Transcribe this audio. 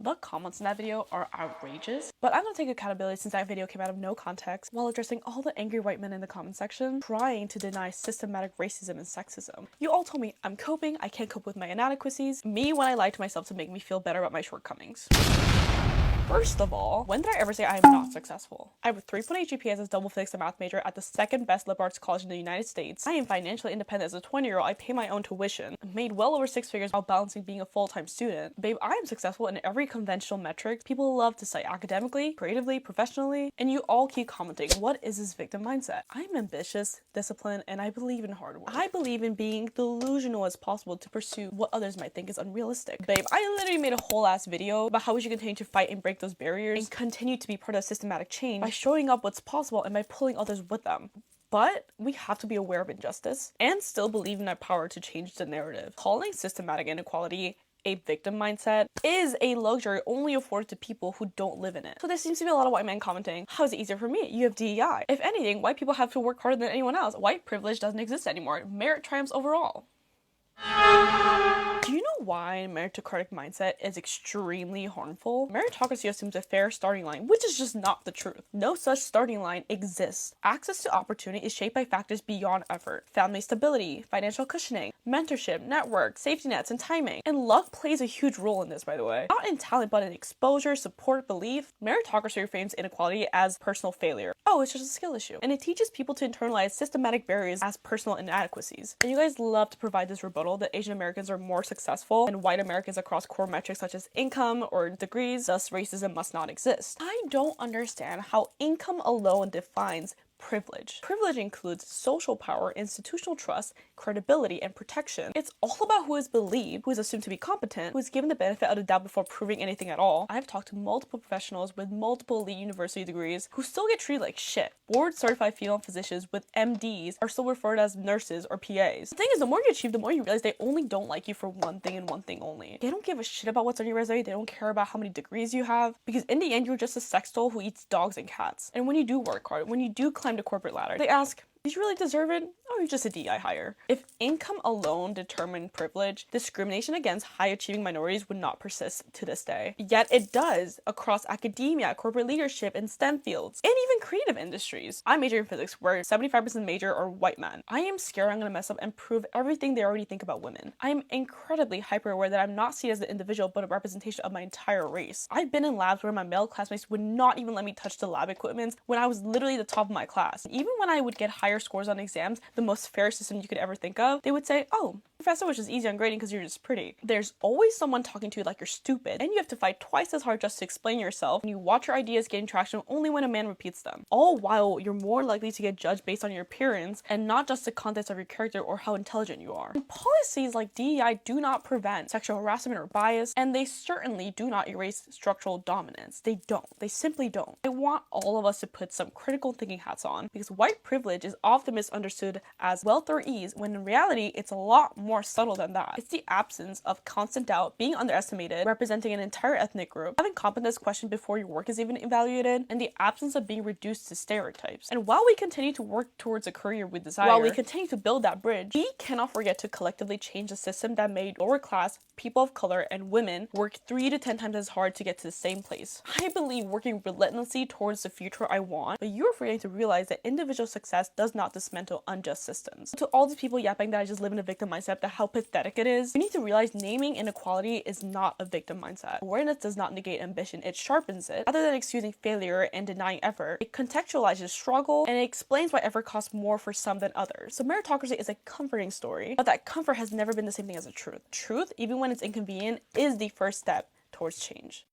The comments in that video are outrageous, but I'm gonna take accountability since that video came out of no context while addressing all the angry white men in the comment section trying to deny systematic racism and sexism. You all told me I'm coping, I can't cope with my inadequacies, me when I lie to myself to make me feel better about my shortcomings. First of all, when did I ever say I am not successful? I have a 3.8 GPA as a double physics and math major at the second best liberal arts college in the United States. I am financially independent as a 20-year-old. I pay my own tuition. Made well over 6 figures while balancing being a full-time student. Babe, I am successful in every conventional metric people love to cite academically, creatively, professionally, and you all keep commenting, what is this victim mindset? I'm ambitious, disciplined, and I believe in hard work. I believe in being delusional as possible to pursue what others might think is unrealistic. Babe, I literally made a whole ass video about how we should continue to fight and break those barriers and continue to be part of systematic change by showing up what's possible and by pulling others with them. But we have to be aware of injustice and still believe in our power to change the narrative. Calling systematic inequality a victim mindset is a luxury only afforded to people who don't live in it. So there seems to be a lot of white men commenting, how is it easier for me? You have DEI. If anything, white people have to work harder than anyone else. White privilege doesn't exist anymore. Merit triumphs overall. Do you know why meritocratic mindset is extremely harmful? Meritocracy assumes a fair starting line, which is just not the truth. No such starting line exists. Access to opportunity is shaped by factors beyond effort. Family stability, financial cushioning, mentorship, network, safety nets, and timing. And luck plays a huge role in this, by the way. Not in talent, but in exposure, support, belief. Meritocracy reframes inequality as personal failure. Oh, it's just a skill issue. And it teaches people to internalize systematic barriers as personal inadequacies. And you guys love to provide this rebuttal that Asian Americans are more successful than white Americans across core metrics such as income or degrees, thus racism must not exist. I don't understand how income alone defines privilege. Privilege includes social power, institutional trust, credibility, and protection. It's all about who is believed, who is assumed to be competent, who is given the benefit of the doubt before proving anything at all. I've talked to multiple professionals with multiple elite university degrees who still get treated like shit. Board certified female physicians with MDs are still referred as nurses or PAs. The thing is, the more you achieve, the more you realize they only don't like you for one thing and one thing only. They don't give a shit about what's on your resume. They don't care about how many degrees you have, because in the end, you're just a sex doll who eats dogs and cats. And when you do work hard, when you do climb the corporate ladder, they ask, did you really deserve it? Oh, you're just a DI hire. If income alone determined privilege, discrimination against high-achieving minorities would not persist to this day. Yet it does across academia, corporate leadership, and STEM fields, and even creative industries. I major in physics, where 75% major are white men. I am scared I'm gonna mess up and prove everything they already think about women. I am incredibly hyper-aware that I'm not seen as an individual, but a representation of my entire race. I've been in labs where my male classmates would not even let me touch the lab equipment when I was literally the top of my class. Even when I would get higher scores on exams, the most fair system you could ever think of, they would say, oh, professor was just easy on grading because you're just pretty. There's always someone talking to you like you're stupid, and you have to fight twice as hard just to explain yourself, and you watch your ideas getting traction only when a man repeats them. All while you're more likely to get judged based on your appearance and not just the context of your character or how intelligent you are. And policies like DEI do not prevent sexual harassment or bias, and they certainly do not erase structural dominance. They don't. They simply don't. I want all of us to put some critical thinking hats on, because white privilege is often misunderstood as wealth or ease, when in reality, it's a lot more subtle than that. It's the absence of constant doubt, being underestimated, representing an entire ethnic group, having competence questioned before your work is even evaluated, and the absence of being reduced to stereotypes. And while we continue to work towards a career we desire, while we continue to build that bridge, we cannot forget to collectively change the system that made lower class, people of color, and women work 3 to 10 times as hard to get to the same place. I believe working relentlessly towards the future I want, but you're forgetting to realize that individual success does not dismantle unjust systems. To all these people yapping that I just live in a victim mindset, that how pathetic it is, you need to realize naming inequality is not a victim mindset. Awareness does not negate ambition, it sharpens it. Rather than excusing failure and denying effort, it contextualizes struggle, and it explains why effort costs more for some than others. So meritocracy is a comforting story, but that comfort has never been the same thing as a truth. Truth, even when it's inconvenient, is the first step towards change.